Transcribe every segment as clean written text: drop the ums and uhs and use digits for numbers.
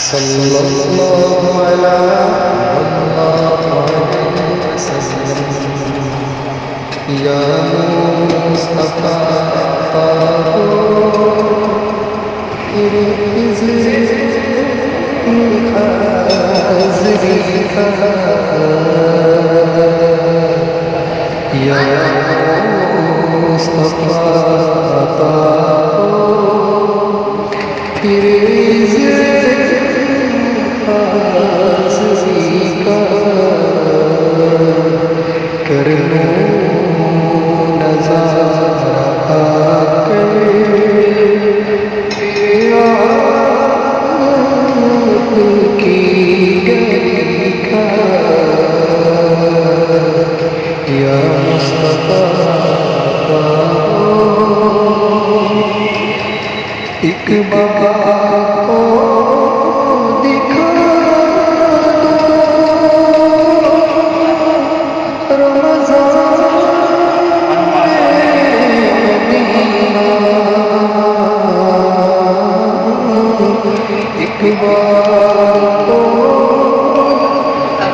सल्लल्लाहु अलैहि वसल्लम या मुस्तफा या मुस्तफा कर लो नज़ारा की गली का या मुस्तफा एक बार को दिखा दो रमज़ान एक बार को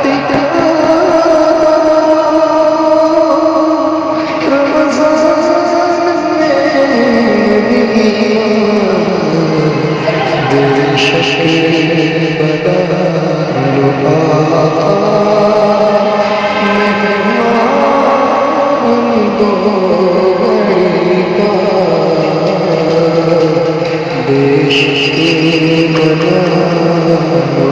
दिखा दो रमज़ान बेशक बदलो आका मेहमान दो घड़ी का बेशक बदलो